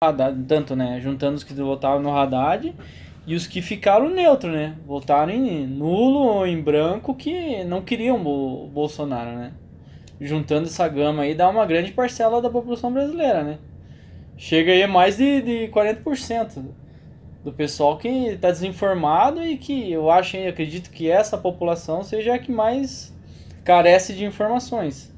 Haddad, tanto, né? Juntando os que votaram no Haddad e os que ficaram neutro, né? Votaram em nulo ou em branco que não queriam o Bolsonaro, né? Juntando essa gama aí dá uma grande parcela da população brasileira, né? Chega aí a mais de 40% do pessoal que está desinformado e que eu acho e acredito que essa população seja a que mais carece de informações.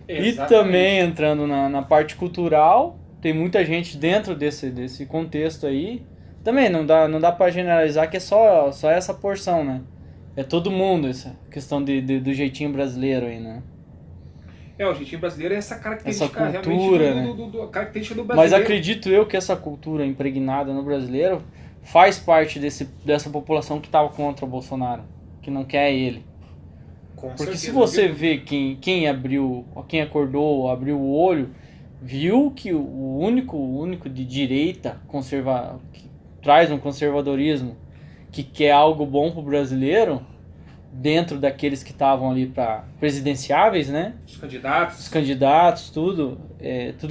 E também Exatamente. entrando na parte cultural, tem muita gente dentro desse contexto aí. Também não dá para generalizar que é só essa porção, né? É todo mundo essa questão do jeitinho brasileiro aí, né? O jeitinho brasileiro é essa Essa característica realmente cultura, né? a característica do Mas brasileiro. acredito eu que essa cultura impregnada no brasileiro faz parte dessa população que estava contra o Bolsonaro, que não quer ele. Com Porque se certeza, não você tenho vê dúvida. quem acordou, abriu o olho, viu que o único de direita que traz um conservadorismo que quer algo bom pro brasileiro, dentro daqueles que estavam ali para presidenciáveis, né? Os Os candidatos. candidatos, tudo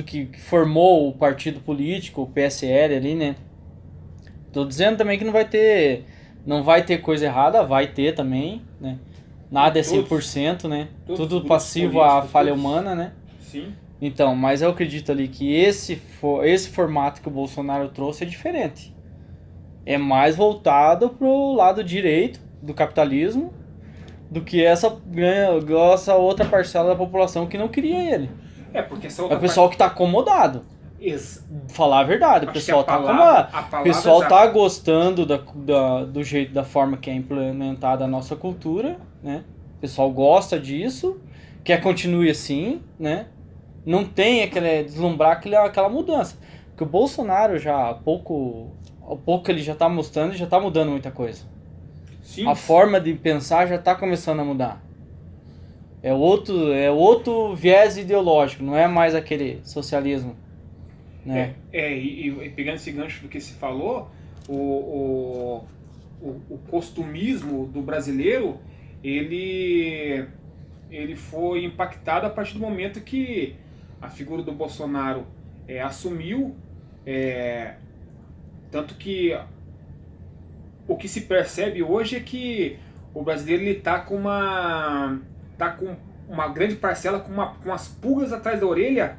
que formou o partido político, o PSL ali, né? Tô dizendo também que não vai ter coisa errada, vai ter também, né? Em Nada é cem por todos, cento, né? todos os Tudo grupos passivo à políticos, falha todos. humana, né? Sim. Então, mas eu acredito ali que esse formato que o Bolsonaro trouxe é diferente. É mais voltado pro lado direito do capitalismo do que essa outra parcela da população que não queria ele. Porque essa É o outra parte. pessoal que tá acomodado. Falar a verdade, o Acho que pessoal tá acomodado. a O palavra pessoal tá exata. gostando do jeito, da forma que é implementada a nossa cultura, né? O pessoal gosta disso, quer que continue assim, né? Não tem deslumbrar aquela mudança. Porque o Bolsonaro já, ao pouco que ele já tá mostrando, já tá mudando muita coisa. Sim. A forma de pensar já tá começando a mudar. É outro viés ideológico, não é mais aquele socialismo, né? E pegando esse gancho do que se falou, o, o costumismo do brasileiro, ele, ele foi impactado a partir do momento que a figura do Bolsonaro assumiu, é, tanto que o que se percebe hoje é que o brasileiro ele tá com uma grande parcela com as pulgas atrás da orelha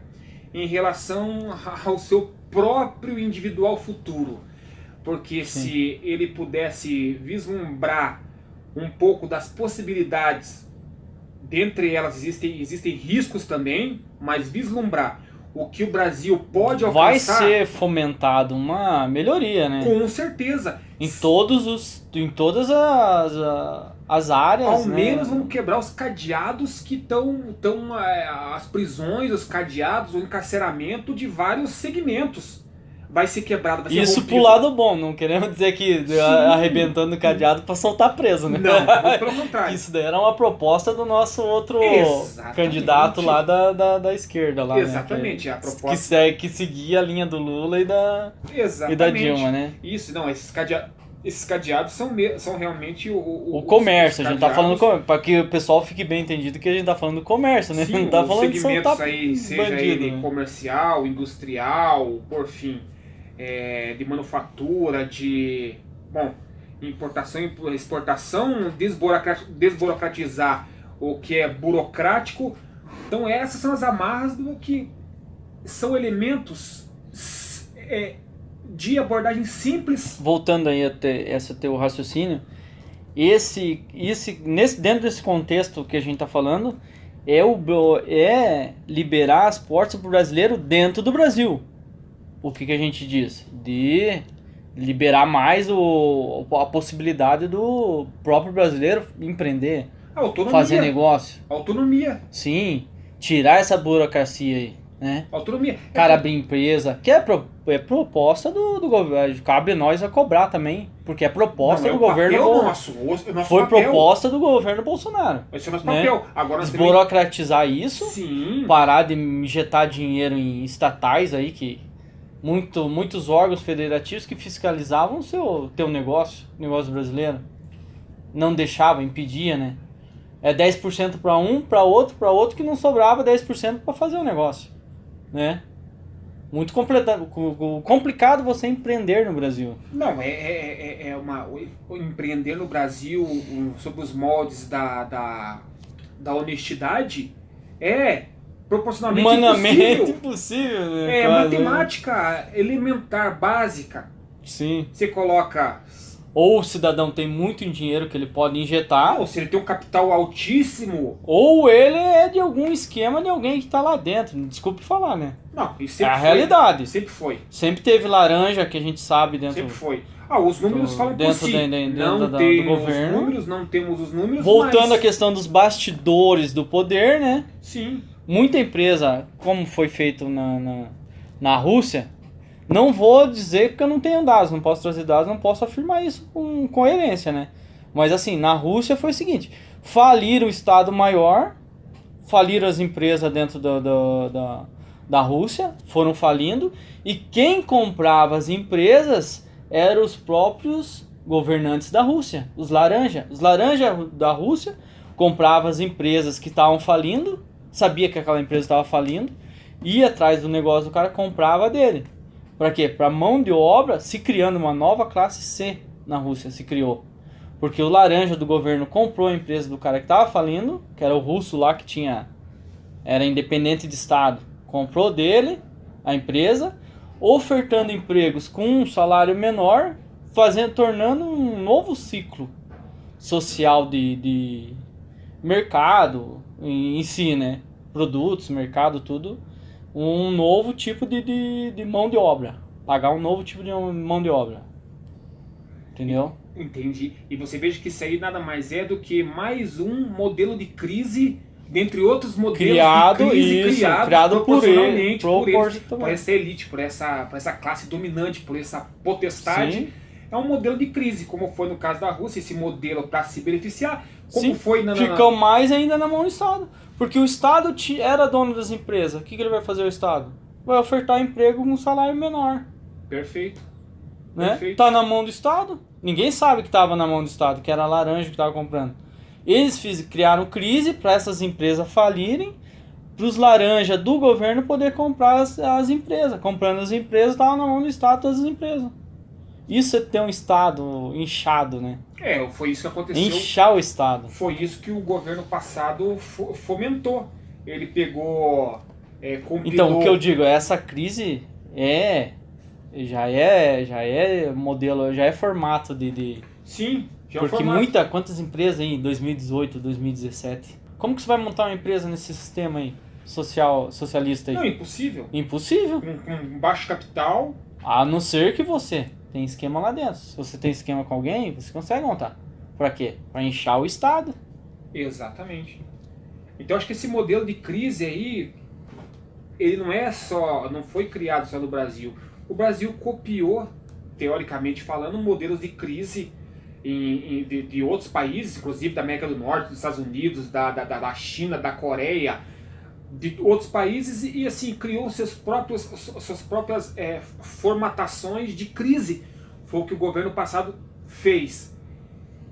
em relação ao seu próprio individual futuro. Porque Sim. se ele pudesse vislumbrar um pouco das possibilidades, dentre elas existem riscos também, mas vislumbrar o que o Brasil pode Vai alcançar, ser fomentado uma melhoria, né? com certeza. Em todas as Ao áreas, menos né? vamos quebrar os cadeados que estão as prisões, os cadeados, o encarceramento de vários segmentos. Vai ser quebrado, vai ser Isso pro rompido. lado bom, não queremos dizer que Sim. arrebentando o cadeado pra soltar preso, né? Não, muito pelo Que contrário. isso daí era uma proposta do nosso outro candidato lá Exatamente. da esquerda lá, né? Exatamente. A proposta. Que seguia a linha do Lula e da Dilma, Exatamente. né? Isso, não, esses cadeados são realmente O os comércio, a gente tá falando cadeados. para que o pessoal fique bem entendido que a gente tá falando do comércio, né? Sim, Não tá os falando de soltar segmentos aí, seja bandido, ele né? comercial, industrial, por fim, de manufatura, bom, importação e exportação, desburocratizar o que é burocrático. Então essas são as amarras do que são elementos de abordagem simples. Voltando aí até esse teu raciocínio, dentro desse contexto que a gente tá falando, é liberar as portas pro brasileiro dentro do Brasil. O que a gente diz? De liberar mais a possibilidade do próprio brasileiro empreender, fazer Autonomia. negócio. Autonomia. Sim, tirar essa burocracia aí, né? Autonomia. Cara, abrir empresa, que é proposta do governo. Cabe nós a cobrar também, porque é Não proposta é do o governo. papel nosso. O nosso Foi papel. proposta do governo Bolsonaro. Esse é o nosso Né? papel. Agora nós também. Desburocratizar isso, Sim. parar de injetar dinheiro em estatais aí, que muitos órgãos federativos que fiscalizavam o teu negócio brasileiro. Não deixava, impedia, né? É 10% para outro, que não sobrava 10% para fazer o negócio, né? Muito complicado você empreender no Brasil. Não, o empreender no Brasil sob os moldes da honestidade é proporcionalmente Humanamente impossível. impossível, né? É Quase, né? matemática elementar, básica. Sim. Você coloca. Ou o cidadão tem muito dinheiro que ele pode injetar, Ou se ele tem um capital altíssimo. ou ele é de algum esquema de alguém que está lá dentro. Desculpe falar, né? Não, isso É sempre a foi. realidade. Sempre foi. Sempre teve laranja, que a gente sabe dentro. Sempre foi. Os números falam por dentro si. do Tem governo. os números, não temos os números. Voltando mas... à questão dos bastidores do poder, né? Sim. Muita empresa, como foi feito na Rússia, não vou dizer porque eu não tenho dados, não posso trazer dados, não posso afirmar isso com coerência, né? Mas assim, na Rússia foi o seguinte: faliram o Estado Maior, faliram as empresas dentro da Rússia, foram falindo, e quem comprava as empresas eram os próprios governantes da Rússia, os laranja. Os laranja da Rússia compravam as empresas que estavam falindo, sabia que aquela empresa estava falindo, ia atrás do negócio do cara, comprava dele. Para quê? Para mão de obra, se criando uma nova classe C na Rússia, se criou. Porque o laranja do governo comprou a empresa do cara que estava falindo, que era o russo lá que era independente de Estado. Comprou dele a empresa, ofertando empregos com um salário menor, tornando um novo ciclo social de mercado em si, né? Produtos, mercado, tudo. Um novo tipo de mão de obra. Pagar um novo tipo de mão de obra. Entendeu? Entendi. E você veja que isso aí nada mais é do que mais um modelo de crise, dentre outros modelos de crise criado proporcionalmente por essa elite, por essa classe dominante, por essa potestade. Sim. É um modelo de crise, como foi no caso da Rússia, esse modelo para se beneficiar, como Sim, foi ficou mais ainda na mão do Estado. Porque o Estado era dono das empresas. O que ele vai fazer o Estado? Vai ofertar emprego com um salário menor. Perfeito. Né? Perfeito. Tá na mão do Estado. Ninguém sabe que estava na mão do Estado, que era a laranja que estava comprando. Eles criaram crise para essas empresas falirem, para os laranjas do governo poder comprar as empresas. Comprando as empresas, estava na mão do Estado todas as empresas. Isso é ter um Estado inchado, né? Foi isso que aconteceu. Inchar o Estado. Foi isso que o governo passado fomentou. Ele pegou, compilou... Então, o que eu digo, essa crise já é modelo, já é formato de... Sim, já é Porque formato. quantas empresas aí em 2018, 2017? Como que você vai montar uma empresa nesse sistema aí, socialista aí? Não, impossível. Impossível. Com baixo capital... A não ser que você tem esquema lá dentro. Se você tem esquema com alguém, você consegue montar. Pra quê? Pra inchar o Estado. Exatamente. Então acho que esse modelo de crise aí, ele não foi criado só no Brasil. O Brasil copiou, teoricamente falando, modelos de crise de outros países, inclusive da América do Norte, dos Estados Unidos, da China, da Coreia, de outros países, e assim criou suas próprias formatações de crise. Foi o que o governo passado fez.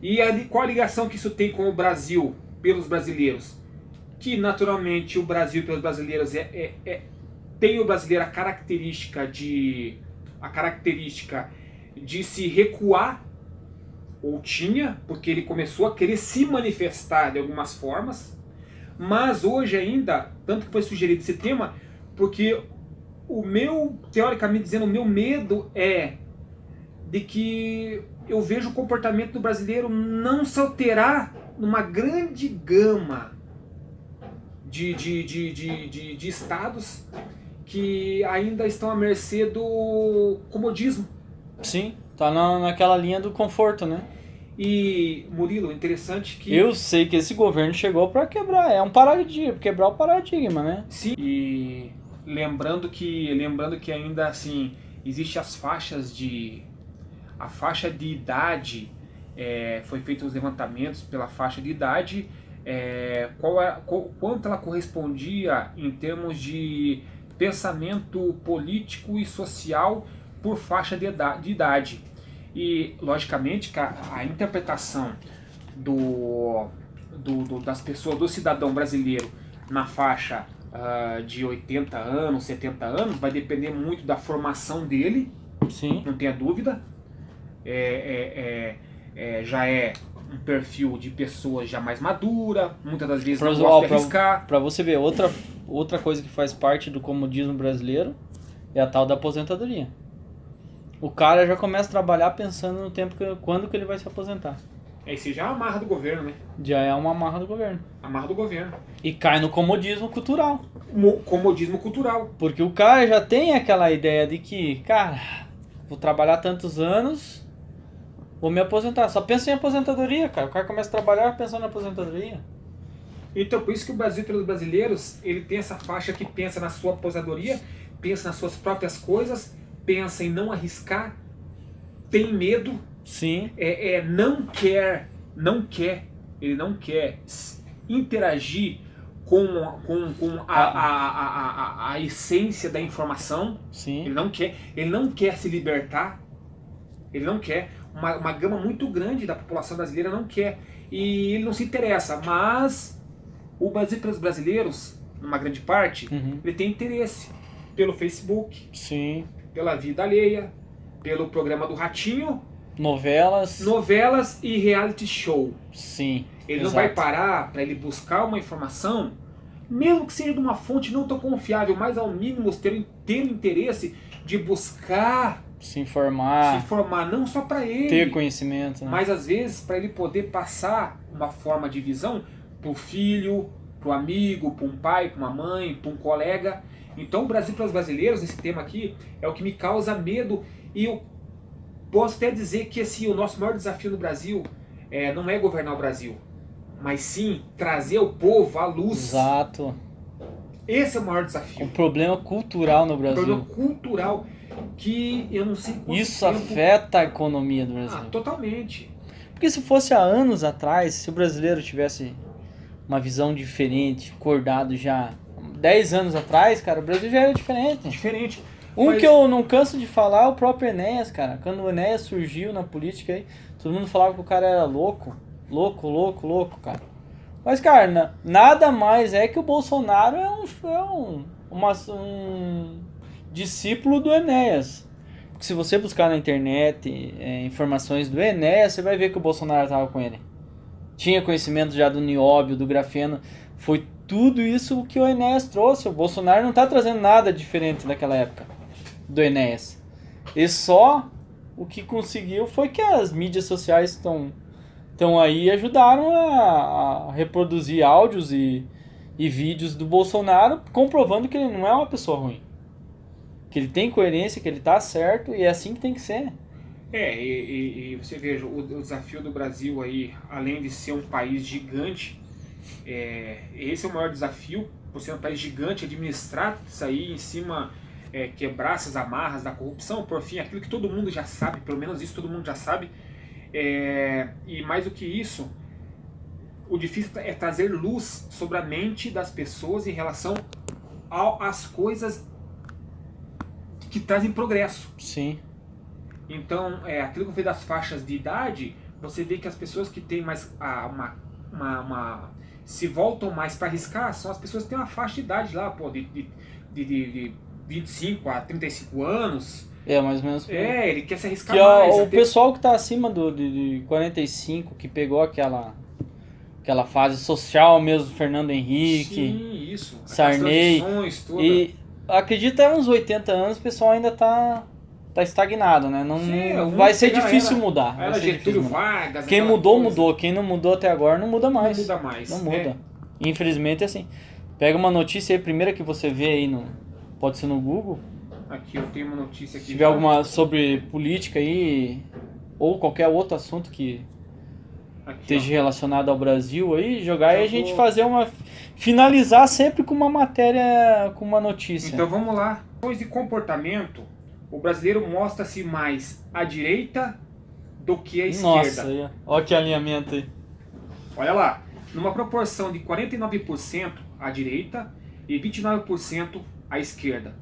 E qual a ligação que isso tem com o Brasil, pelos brasileiros? Que naturalmente o Brasil pelos brasileiros tem o brasileiro a característica de se recuar, ou tinha, porque ele começou a querer se manifestar de algumas formas. Mas hoje ainda, tanto que foi sugerido esse tema, porque teoricamente dizendo, o meu medo é de que eu vejo o comportamento do brasileiro não se alterar numa grande gama de estados que ainda estão à mercê do comodismo. Sim, tá naquela linha do conforto, né? E, Murilo, interessante que... Eu sei que esse governo chegou para quebrar, quebrar o paradigma, né? Sim, e lembrando que ainda assim, existe a faixa de idade, foi feito os levantamentos pela faixa de idade, quanto ela correspondia em termos de pensamento político e social por faixa de idade. E, logicamente, a interpretação das pessoas, do cidadão brasileiro na faixa de 80 anos, 70 anos, vai depender muito da formação dele, Sim. não tenha dúvida. Já é um perfil de pessoas já mais madura, muitas das vezes não gosta de arriscar. Pra você ver, outra coisa que faz parte do comodismo brasileiro é a tal da aposentadoria. O cara já começa a trabalhar pensando no tempo quando que ele vai se aposentar. Isso já é uma amarra do governo, né? Já é uma amarra do governo. Amarra do governo. E cai no comodismo cultural. Comodismo cultural. Porque o cara já tem aquela ideia de que, cara, vou trabalhar tantos anos, vou me aposentar. Só pensa em aposentadoria, cara. O cara começa a trabalhar pensando na aposentadoria. Então, por isso que o Brasil, pelos brasileiros, ele tem essa faixa que pensa na sua aposentadoria, pensa nas suas próprias coisas, pensa em não arriscar, tem medo. Sim. Ele não quer interagir com a essência da informação. Sim. Ele não quer se libertar. Ele não quer. Uma gama muito grande da população brasileira não quer. E ele não se interessa. Mas o Brasil, pelos brasileiros, numa grande parte, ele tem interesse pelo Facebook, sim, pela vida alheia, pelo programa do Ratinho, novelas e reality show. Sim. Ele exato. não vai parar para ele buscar uma informação, mesmo que seja de uma fonte não tão confiável, mas ao mínimo ter o interesse de buscar se informar, não só para ele, ter conhecimento, né? mas às vezes para ele poder passar uma forma de visão para o filho, para o amigo, para um pai, para uma mãe, para um colega. Então o Brasil para os brasileiros, esse tema aqui, é o que me causa medo. E eu posso até dizer que o nosso maior desafio no Brasil não é governar o Brasil, mas sim trazer o povo à luz. Exato. Esse é o maior desafio. Um problema cultural no Brasil. Um problema cultural que eu não sei quanto Isso tempo... afeta a economia do Brasil. Totalmente. Porque se fosse há anos atrás, se o brasileiro tivesse uma visão diferente, acordado já 10 anos atrás, cara, o Brasil já era diferente. Diferente. Que eu não canso de falar é o próprio Enéas, cara. Quando o Enéas surgiu na política aí, todo mundo falava que o cara era louco. Louco, cara. Mas, cara, nada mais é que o Bolsonaro é um discípulo do Enéas. Porque se você buscar na internet informações do Enéas, você vai ver que o Bolsonaro estava com ele. Tinha conhecimento já do nióbio, do grafeno. Foi tudo isso que o Enéas trouxe. O Bolsonaro não está trazendo nada diferente daquela época do Enéas. E só o que conseguiu foi que as mídias sociais estão aí e ajudaram a reproduzir áudios e vídeos do Bolsonaro, comprovando que ele não é uma pessoa ruim. Que ele tem coerência, que ele tá certo, e é assim que tem que ser. E você veja, o desafio do Brasil aí, além de ser um país gigante, esse é o maior desafio, por ser um país gigante, administrar isso aí em cima, quebrar essas amarras da corrupção, por fim, aquilo que todo mundo já sabe, pelo menos isso todo mundo já sabe, e mais do que isso, o difícil é trazer luz sobre a mente das pessoas em relação às coisas que trazem progresso. Sim. Então, aquilo que eu falei das faixas de idade, você vê que as pessoas que têm mais se voltam mais para arriscar são as pessoas que têm uma faixa de idade lá, pô, de 25 a 35 anos. Mais ou menos. Ele quer se arriscar que mais. O pessoal que tá acima de 45, que pegou aquela fase social mesmo, Fernando Henrique, sim, isso. Sarney, e acredito até uns 80 anos o pessoal ainda tá estagnado, né? Não vai ser difícil mudar. Era Getúlio Vargas. Quem mudou. Quem não mudou até agora não muda mais. Não muda. Infelizmente é assim. Pega uma notícia aí, primeira que você vê aí, pode ser no Google. Aqui eu tenho uma notícia aqui. Se tiver alguma sobre política aí, ou qualquer outro assunto que esteja relacionado ao Brasil aí, jogar e a gente fazer finalizar sempre com uma matéria, com uma notícia. Então vamos lá. Depois de comportamento, o brasileiro mostra-se mais à direita do que à esquerda. Nossa, olha que alinhamento aí. Olha lá, numa proporção de 49% à direita e 29% à esquerda.